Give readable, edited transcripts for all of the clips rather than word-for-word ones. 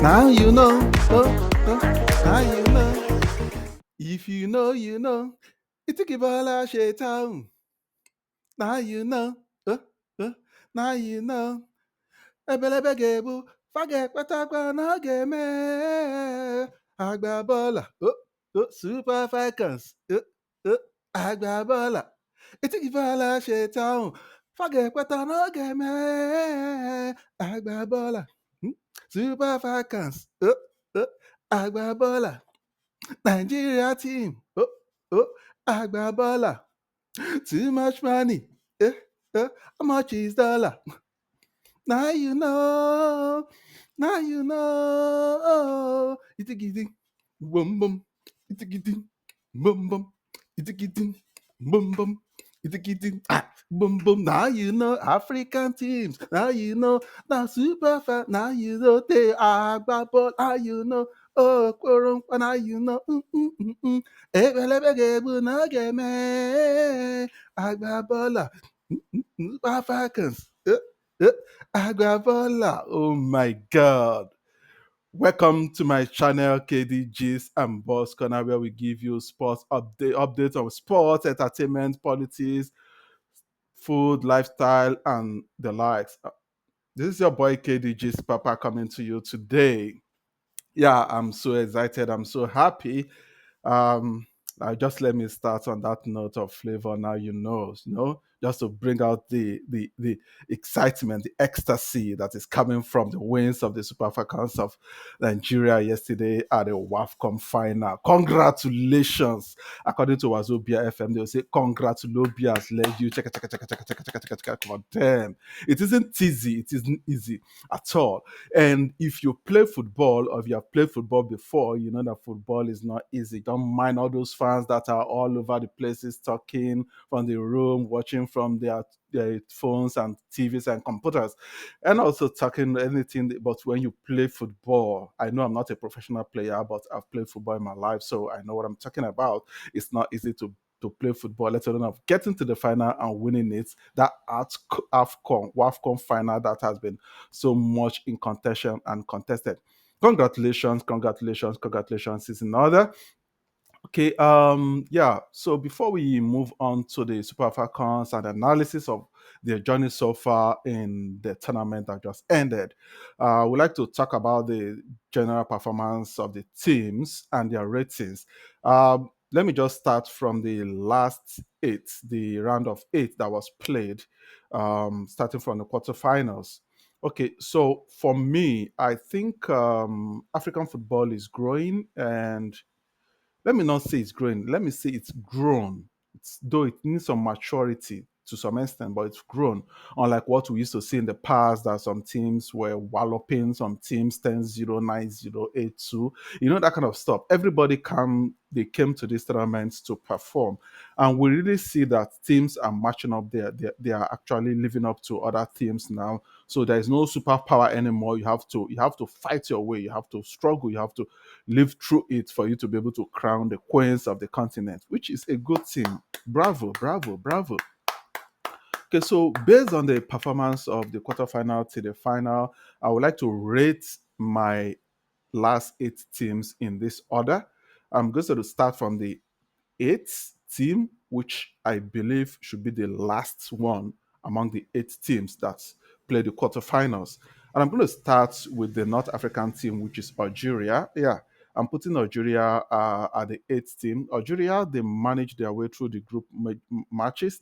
Now you know. Now you know. If you know, you know. Itikibala Shaitan. Now you know. Uh, uh, now you know. Ebelebe gebu. Fage patakwa na game. Agba bola. Super Falcons. Agba bola. Itikibala Shaitan. Fage pata na game. Agba bola. Super Falcons. Agba bola. Nigeria team. Agba bola. Too much money. How much is dollar? Now you know. Now you know. Itigidi. Boom boom. Itigidi. Boom boom. Itigidi. Boom boom. Itigidi. Boom boom. Now you know African teams. Now you know. Now super fan. Now you know they are ball. Now you know. Oh, Okoronkwo. Now you know. Ebelebege na game. Agbabola. Super Falcons. Agbabola. Oh my God. Welcome to my channel, KDGs and Boss Corner, where we give you sports updates on sports, entertainment, politics, food, lifestyle, and the likes. This is your boy KDG's Papa coming to you today. Yeah, I'm so excited. I'm so happy. Um, just let me start on that note of flavor. Now just to bring out the excitement, the ecstasy that is coming from the wins of the Super Falcons of Nigeria yesterday at the WAFCON final. Congratulations! According to Wazobia FM, they will say congratulations has led you. Check for them. It isn't easy. It isn't easy at all. And if you play football or if you have played football before, you know that football is not easy. Don't mind all those fans that are all over the places talking from the room, watching from their phones and TVs and computers, and also talking anything. But when you play football, I know I'm not a professional player, but I've played football in my life, so I know what I'm talking about. It's not easy to play football, let alone of getting to the final and winning it. That WAFCON final that has been so much in contention and contested. Congratulations is in order. Okay, yeah. So before we move on to the Super Falcons and analysis of their journey so far in the tournament that just ended, we'd like to talk about the general performance of the teams and their ratings. Let me just start from the last eight, the round of eight that was played, starting from the quarterfinals. Okay, so for me, I think African football is growing, and let me not say it's growing. Let me say it's grown. Though it needs some maturity to some extent, but it's grown. Unlike what we used to see in the past, that some teams were walloping some teams 10-0, 9-0, 8-2, that kind of stuff. They came to these tournaments to perform. And we really see that teams are matching up there. They are actually living up to other teams now. So there is no superpower anymore. You have to fight your way. You have to struggle. You have to live through it for you to be able to crown the queens of the continent, which is a good thing. Bravo, bravo, bravo. Okay, so based on the performance of the quarterfinal to the final, I would like to rate my last eight teams in this order. I'm going to start from the eighth team, which I believe should be the last one among the eight teams that play the quarterfinals. And I'm going to start with the North African team, which is Algeria. Yeah, I'm putting Algeria at the eighth team. Algeria, they managed their way through the group matches.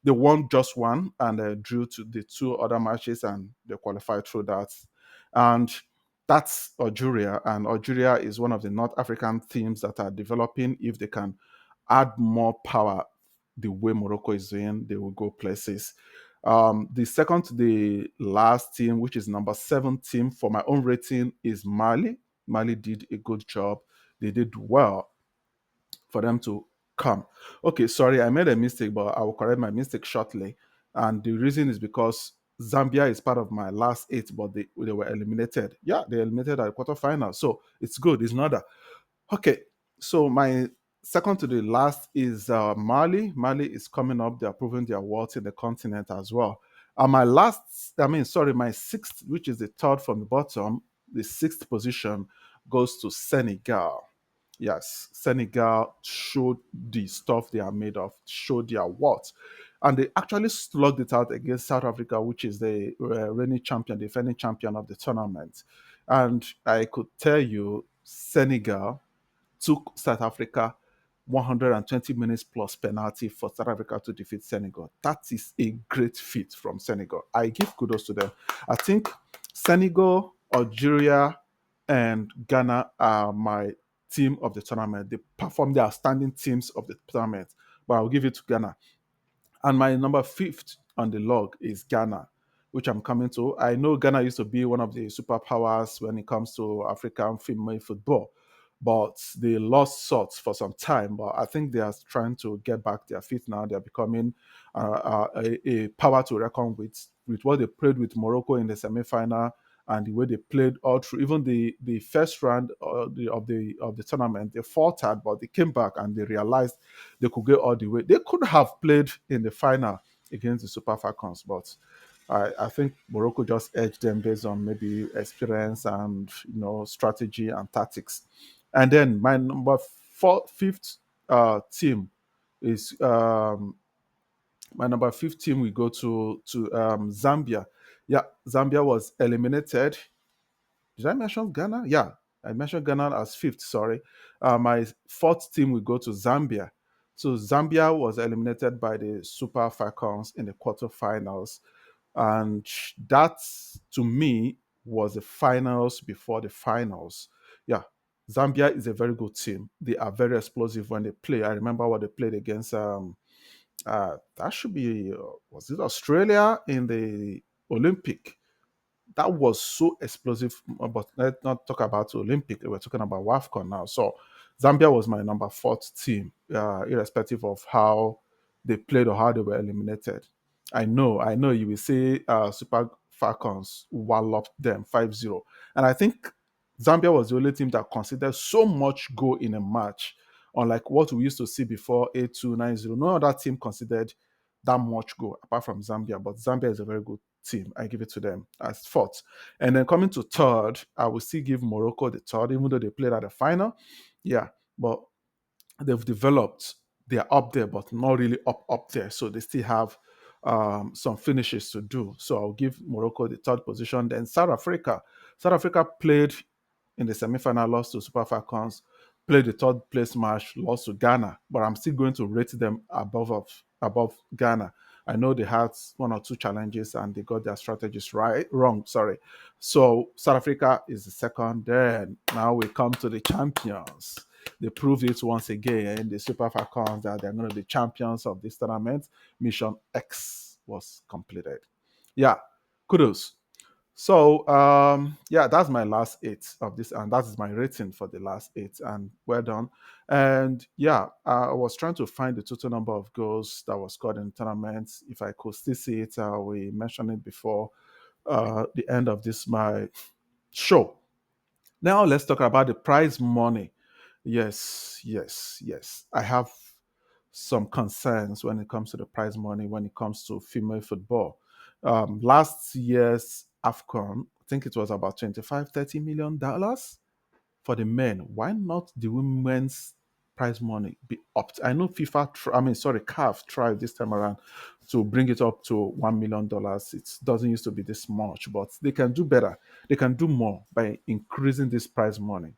They won just one and drew to the two other matches, and they qualified through that. And that's Algeria. And Algeria is one of the North African teams that are developing. If they can add more power the way Morocco is doing, they will go places. The second to the last team, which is number 7 team for my own rating, is Mali. Mali did a good job. They did well for them to come. Okay, sorry, I made a mistake, but I will correct my mistake shortly. And the reason is because Zambia is part of my last 8, but they were eliminated. Yeah, they eliminated at the quarterfinal. So it's good. It's not that. Okay, so my second to the last is Mali. Mali is coming up. They are proving their worth in the continent as well. My 6th, which is the third from the bottom, The sixth position goes to Senegal. Yes, Senegal showed the stuff they are made of, showed their what. And they actually slugged it out against South Africa, which is the reigning champion, defending champion of the tournament. And I could tell you, Senegal took South Africa 120 minutes plus penalty for South Africa to defeat Senegal. That is a great feat from Senegal. I give kudos to them. I think Senegal, Algeria, and Ghana are my team of the tournament. They performed the outstanding teams of the tournament, but I'll give it to Ghana. And my number fifth on the log is Ghana, which I'm coming to. I know Ghana used to be one of the superpowers when it comes to African female football, but they lost sorts for some time. But I think they are trying to get back their feet now. They're becoming a power to reckon with what they played with Morocco in the semi-final and the way they played all through, even the first round of the tournament, they faltered, but they came back and they realized they could go all the way. They could have played in the final against the Super Falcons, but I think Morocco just edged them based on maybe experience and strategy and tactics. And then my fifth team is my number fifth team. We go to Zambia. Yeah, Zambia was eliminated. Did I mention Ghana? Yeah, I mentioned Ghana as fifth. Sorry. My fourth team will go to Zambia. So Zambia was eliminated by the Super Falcons in the quarterfinals, and that to me was the finals before the finals. Yeah, Zambia is a very good team. They are very explosive when they play. I remember what they played against. That should be was it Australia in the Olympic? That was so explosive. But let's not talk about Olympic. We're talking about WAFCON now. So Zambia was my number fourth team, irrespective of how they played or how they were eliminated. I know you will say Super Falcons walloped them 5-0. And I think Zambia was the only team that considered so much goal in a match, unlike what we used to see before 8-2, 9-0. No other team considered that much goal apart from Zambia, but Zambia is a very good team. I give it to them as fourth. And then coming to third, I will still give Morocco the third, even though they played at the final. Yeah, but they've developed. They're up there, but not really up there. So they still have some finishes to do. So I'll give Morocco the third position. Then South Africa. South Africa played in the semi-final, lost to Super Falcons, played the third place match, lost to Ghana, but I'm still going to rate them above Ghana. I know they had one or two challenges and they got their strategies wrong. Sorry. So South Africa is the second. Then now we come to the champions. They proved it once again. The Super Falcons that they're going to be champions of this tournament. Mission X was completed. Yeah, kudos. So yeah, that's my last eight of this, and that is my rating for the last eight. And well done. And yeah, I was trying to find the total number of goals that was scored in the tournament. If I could still see it, we mentioned it before the end of this my show. Now let's talk about the prize money. Yes, yes, yes. I have some concerns when it comes to the prize money when it comes to female football. Last year's AFCON, I think it was about 25, $30 million for the men. Why not the women's prize money be upped? I know CAF tried this time around to bring it up to $1 million. It doesn't used to be this much, but they can do better. They can do more by increasing this prize money.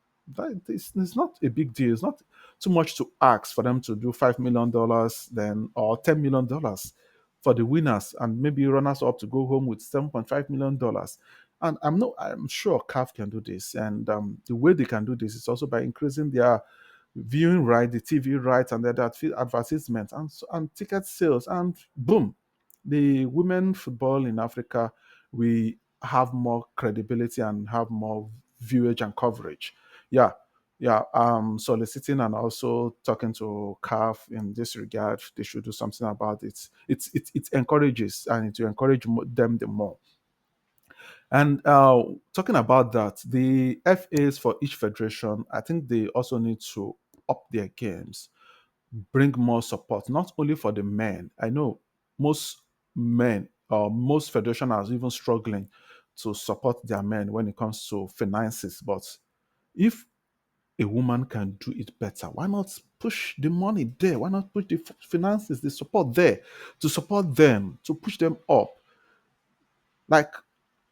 It's not a big deal. It's not too much to ask for them to do $5 million then or $10 million for the winners and maybe runners up to go home with $7.5 million. And I'm sure CAF can do this. And the way they can do this is also by increasing their viewing right, the TV rights, and the advertisements and ticket sales. And boom, the women football in Africa, we have more credibility and have more viewage and coverage. Yeah. Yeah, soliciting and also talking to CAF in this regard. They should do something about it. It encourages and it will encourage them the more. And talking about that, the FAs for each federation, I think they also need to up their games, bring more support, not only for the men. I know most men or most federation are even struggling to support their men when it comes to finances. But if a woman can do it better, why not push the money there? Why not push the finances, the support there to support them, to push them up? Like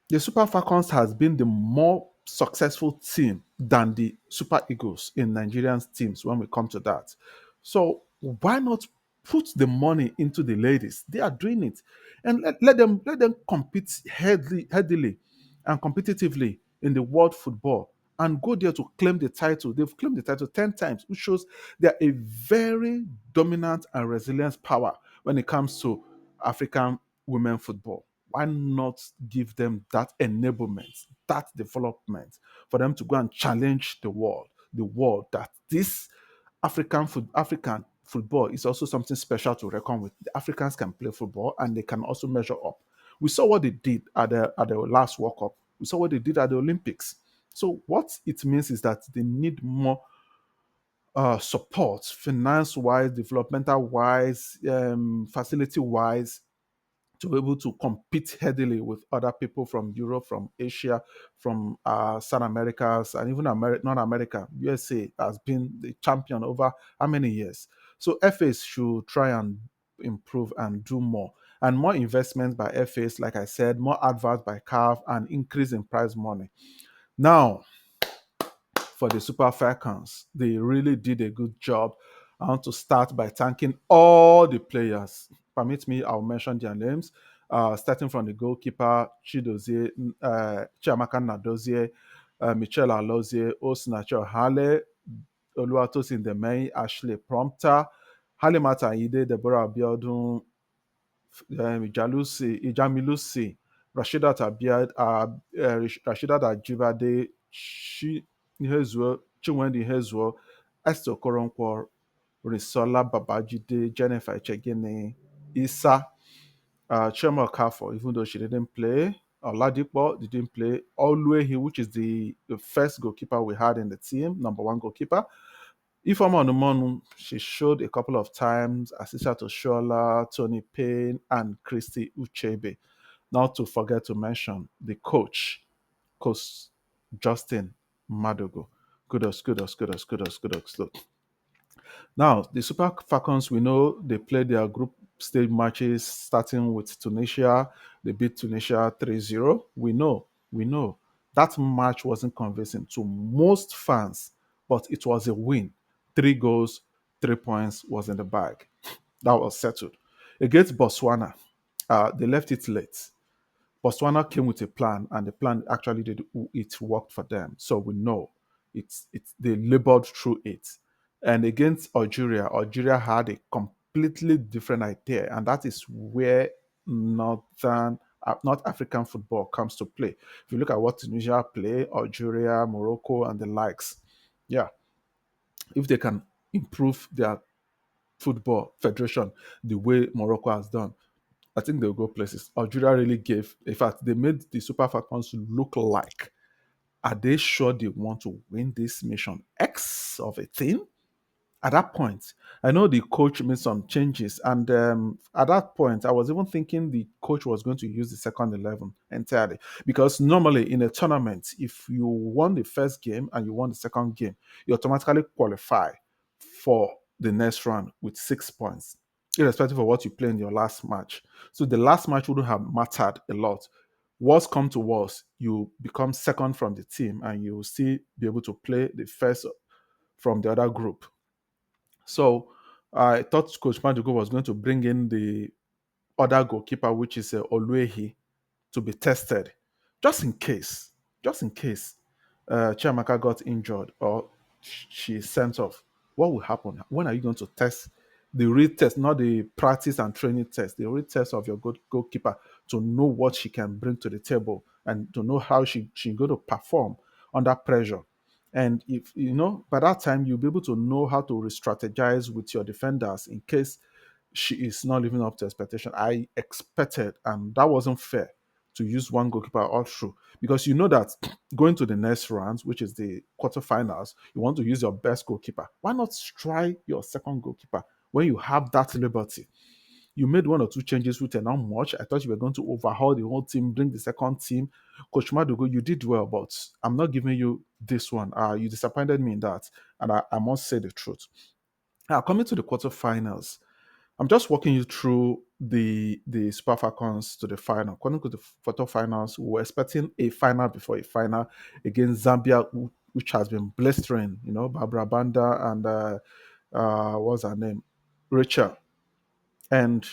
the Super Falcons has been the more successful team than the Super Eagles in Nigerian teams when we come to that. So why not put the money into the ladies? They are doing it, and let them compete heavily and competitively in the world football and go there to claim the title. They've claimed the title 10 times, which shows they are a very dominant and resilient power when it comes to African women football. Why not give them that enablement, that development for them to go and challenge the world that this African football is also something special to reckon with. The Africans can play football and they can also measure up. We saw what they did at the last World Cup. We saw what they did at the Olympics. So what it means is that they need more support, finance-wise, developmental-wise, facility-wise, to be able to compete heavily with other people from Europe, from Asia, from South Americas, and even North America. USA has been the champion over how many years? So FAs should try and improve and do more. And more investment by FAs, like I said, more adverts by CAF, and increase in prize money. Now, for the Super Falcons, they really did a good job. I want to start by thanking all the players. Permit me, I'll mention their names. Starting from the goalkeeper, Chiamaka Nnadozie, Michelle Alozie, Osinacho Hale, Oluwatosin Demei, Ashley Prompter, Halimata Ide, Deborah Abiodun, Ijamilusi, Rasheedat Ajibade, Chinwendu Ihezuo, Esther Okoronkwo, Risola Babajide, Jennifer Echegini, Isa, Chioma Okafor, even though she didn't play. Oladipo didn't play. Oluehi, which is the first goalkeeper we had in the team, number one goalkeeper. Ifeoma Onumonu, she showed a couple of times. Asisha Toshola, Tony Payne, and Christy Uchebe. Not to forget to mention the Coach Justin Madogo. Kudos, kudos, kudos, kudos, kudos. Now, the Super Falcons, we know they played their group stage matches starting with Tunisia. They beat Tunisia 3-0. We know. That match wasn't convincing to most fans, but it was a win. 3 goals, 3 points was in the bag. That was settled. Against Botswana, they left it late. Botswana came with a plan, and the plan actually did it worked for them. So we know it's they labored through it. And against Algeria had a completely different idea, and that is where northern North African football comes to play. If you look at what Tunisia play, Algeria, Morocco, and the likes, yeah, if they can improve their football federation the way Morocco has done, I think they'll go places. Algeria really gave, in fact, they made the Super Falcons look like, are they sure they want to win this mission X of a thing? At that point, I know the coach made some changes, and at that point, I was even thinking the coach was going to use the second 11 entirely, because normally in a tournament, if you won the first game and you won the second game, you automatically qualify for the next round with 6 points, irrespective of what you play in your last match. So the last match wouldn't have mattered a lot. Worst come to worst, you become second from the team, and you will still be able to play the first from the other group. So I thought Coach Madugo was going to bring in the other goalkeeper, which is Oluehi, to be tested, just in case, Chiamaka got injured or she's sent off. What will happen? When are you going to test the real test, not the practice and training test, the real test of your goalkeeper, to know what she can bring to the table and to know how she's going to perform under pressure? And if you know, by that time, you'll be able to know how to re-strategize with your defenders in case she is not living up to expectation. I expected, and that wasn't fair, to use one goalkeeper all through, because you know that going to the next rounds, which is the quarterfinals, you want to use your best goalkeeper. Why not try your second goalkeeper when you have that liberty? You made one or two changes which are not much. I thought you were going to overhaul the whole team, bring the second team. Coach Madugo, you did well, but I'm not giving you this one. You disappointed me in that, and I must say the truth. Coming to the quarterfinals, I'm just walking you through the Super Falcons to the final. According to the quarterfinals, we were expecting a final before a final against Zambia, which has been blistering. Barbara Banda and what's her name, Rachel, and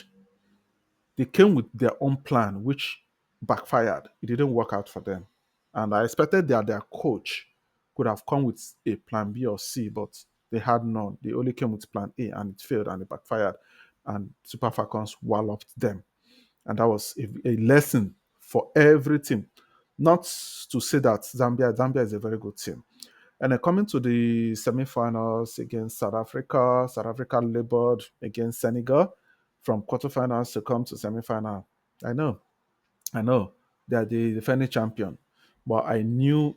they came with their own plan, which backfired. It didn't work out for them. And I expected that their coach could have come with a plan B or C, but they had none. They only came with plan A and it failed and it backfired. And Super Falcons walloped them. And that was a lesson for every team. Not to say that Zambia is a very good team. And then coming to the semi-finals against South Africa labored against Senegal from quarterfinals to come to semi-final. I know, I know, they are the defending champion, but I knew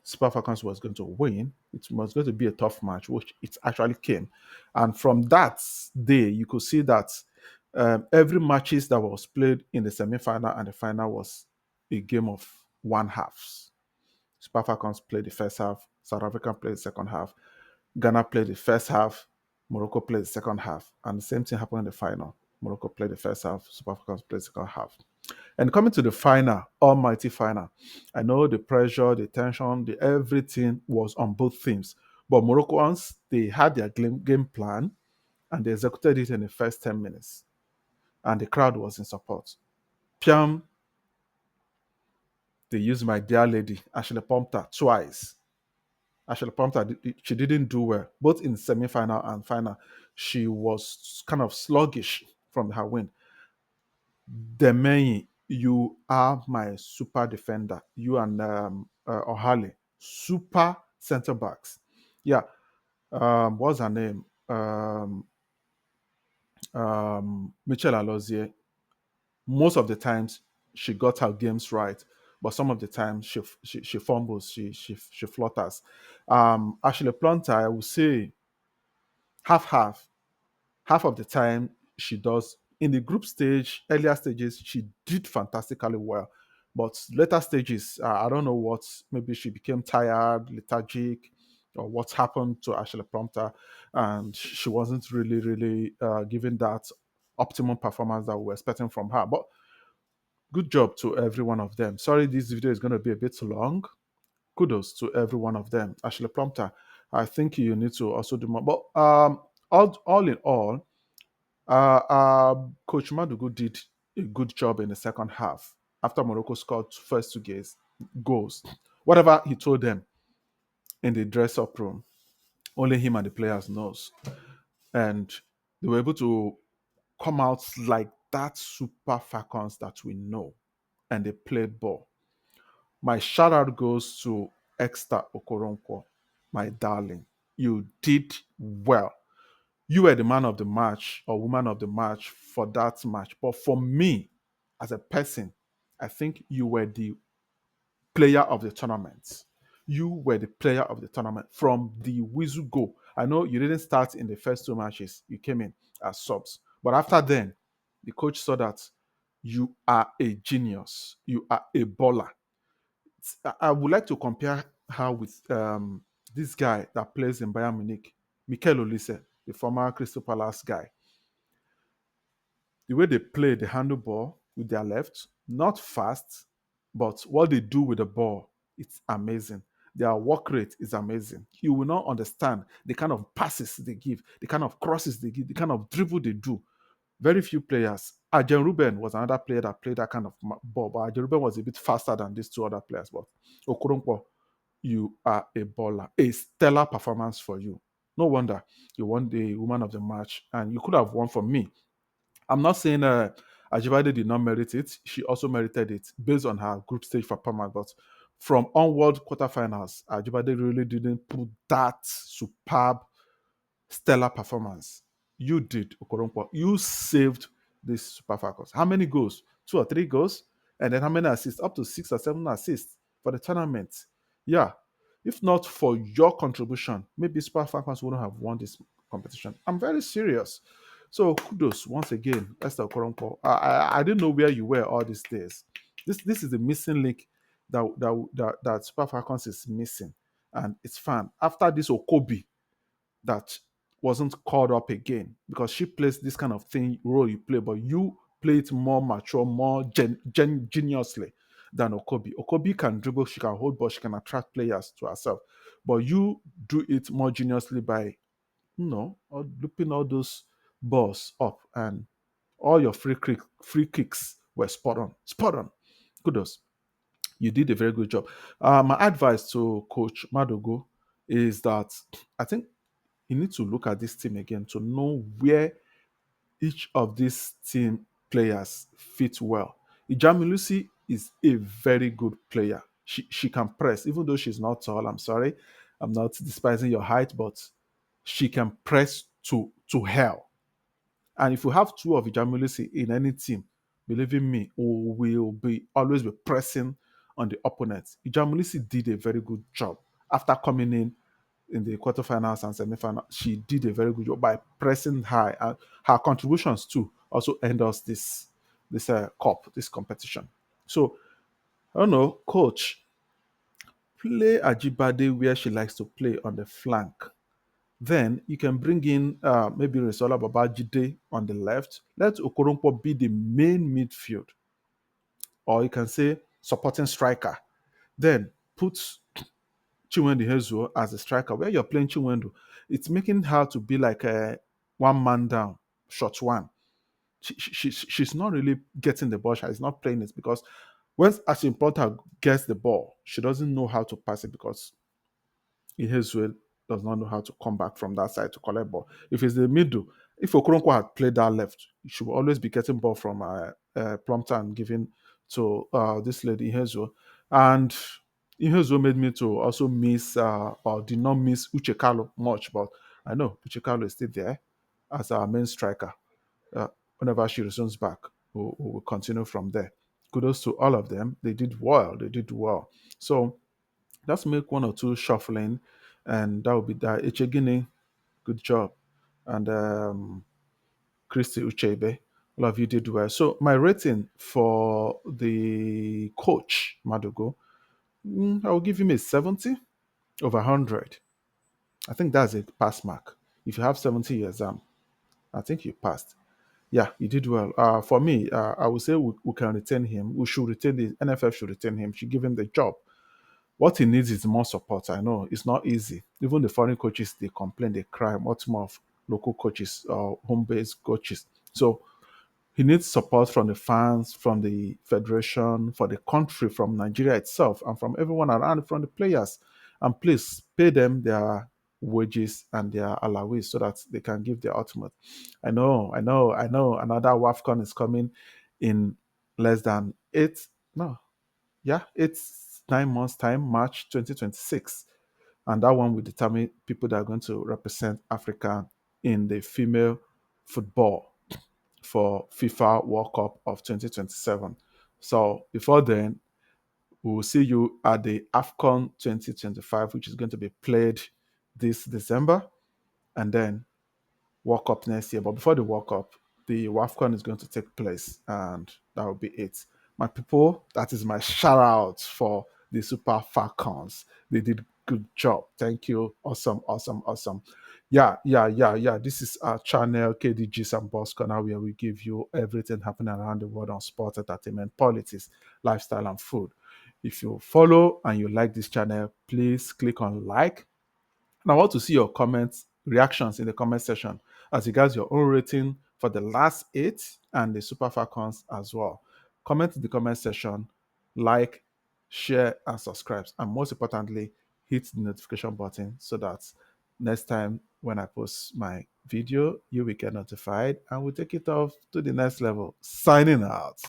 Super Falcons was going to win. It was going to be a tough match, which it actually came. And from that day, you could see that every matches that was played in the semi-final and the final was a game of one halves. Super Falcons played the first half, South Africa played the second half, Ghana played the first half, Morocco played the second half, and the same thing happened in the final. Morocco played the first half, Super Falcons played the second half. And coming to the final, almighty final, I know the pressure, the tension, the everything was on both teams. But Moroccans, they had their game plan and they executed it in the first 10 minutes. And the crowd was in support. Piam, they used my dear lady, Ashley Pumpter, twice. Ashley Pumpter, she didn't do well, both in semi-final and final. She was kind of sluggish from her win. Demeyi, you are my super defender. You and Ohale, super center backs. Yeah. What's her name? Michelle Alozie. Most of the times she got her games right, but some of the times she fumbles, she flutters. Ashley Plunter, I would say half half. Half of the time she does in the group stage, earlier stages, she did fantastically well. But later stages, I don't know what, maybe she became tired, lethargic, or what happened to Ashley Prompter, and she wasn't really giving that optimum performance that we were expecting from her. But good job to every one of them. Sorry, this video is going to be a bit long. Kudos to every one of them. Ashley Prompter, I think you need to also do more. But all in all, Coach Madugu did a good job in the second half after Morocco scored first two goals. Whatever he told them in the dress-up room, only him and the players knows. And they were able to come out like that Super Falcons that we know. And they played ball. My shout out goes to Esther Okoronkwo, my darling. You did well. You were the man of the match or woman of the match for that match. But for me, as a person, I think you were the player of the tournament. You were the player of the tournament from the whistle go. I know you didn't start in the first two matches, you came in as subs. But after then, the coach saw that you are a genius, you are a baller. I would like to compare her with this guy that plays in Bayern Munich, Mikel Olise, the former Crystal Palace guy. The way they play the handle ball with their left, not fast, but what they do with the ball, it's amazing. Their work rate is amazing. You will not understand the kind of passes they give, the kind of crosses they give, the kind of dribble they do. Very few players. Arjen Ruben was another player that played that kind of ball, but Arjen Ruben was a bit faster than these two other players. But Okoronkwo, you are a baller. A stellar performance for you. No wonder you won the woman of the match, and you could have won for me. I'm not saying Ajibade did not merit it. She also merited it based on her group stage performance. But from onward quarterfinals, Ajibade really didn't put that superb, stellar performance. You did, Okoronkwo. You saved this Super Falcons. How many goals? Two or three goals? And then how many assists? Up to 6 or 7 assists for the tournament. Yeah. If not for your contribution, maybe Super Falcons wouldn't have won this competition. I'm very serious. So kudos once again, Esther Okoronkwo. I didn't know where you were all these days. This is the missing link that Super Falcons is missing, and it's fun. After this Okobi that wasn't called up again because she plays this kind of thing role you play, but you play it more mature, more geniusly than Okobi. Okobi can dribble, she can hold ball, she can attract players to herself, but you do it more geniusly by looping all those balls up, and all your free kicks were spot on, spot on. Kudos, you did a very good job. My advice to Coach Madogo is that I think you need to look at this team again to know where each of these team players fit well. Ijamilusi is a very good player. She can press, even though she's not tall. I'm sorry, I'm not despising your height, but she can press to hell. And if you have two of Ijamilusi in any team, believe in me, we will be always be pressing on the opponents. Ijamilusi did a very good job after coming in the quarterfinals and semifinals. She did a very good job by pressing high, and her contributions too also earned us this competition. So I don't know, coach, play Ajibade where she likes to play on the flank. Then you can bring in maybe Risola Babajide on the left. Let Okoronkwo be the main midfield, or you can say supporting striker. Then put Chinwendu Hezuo as a striker. Where you're playing Chinwendu, it's making her to be like a one man down, shot one. She's not really getting the ball. She's not playing it because once Ashimporta gets the ball, she doesn't know how to pass it because Ihezue does not know how to come back from that side to collect ball. If it's the middle, if Okoronkwo had played that left, she will always be getting ball from Plumpton and giving to this lady Ihezue. And Ihezue made me to also miss or did not miss Uche Kalu much, but I know Uche Kalu is still there as our main striker. Uh, Whenever she resumes back, we'll continue from there. Kudos to all of them. They did well. They did well. So let's make one or two shuffling, and that will be that. Echegini, good job. And Christy Uchebe, all of you did well. So my rating for the coach, Madogo, I will give him a 70 over 100. I think that's a pass mark. If you have 70 your exam, I think you passed. Yeah, you did well. For me, I would say we can retain him. We should retain the NFF should retain him. Should give him the job. What he needs is more support. I know it's not easy. Even the foreign coaches, they complain, they cry. Much more of local coaches or home-based coaches. So he needs support from the fans, from the federation, for the country, from Nigeria itself, and from everyone around, from the players. And please pay them their wages and their allowance so that they can give their ultimate. I know. Another WAFCON is coming in less than no, yeah, it's 9 months' time, March 2026. And that one will determine people that are going to represent Africa in the female football for FIFA World Cup of 2027. So before then, we will see you at the AFCON 2025, which is going to be played this December, and then World Cup next year. But before the World Cup, the WAFCON is going to take place, and that will be it. My people, that is my shout out for the Super Falcons. They did good job. Thank you. Awesome, awesome, awesome. Yeah. This is our channel, KDGs and Boss Corner, where we give you everything happening around the world on sports, entertainment, politics, lifestyle, and food. If you follow and you like this channel, please click on like, and I want to see your comments, reactions in the comment section as regards your own rating for the last 8 and the Super Falcons as well. Comment in the comment section, like, share, and subscribe. And most importantly, hit the notification button so that next time when I post my video, you will get notified and we'll take it off to the next level. Signing out.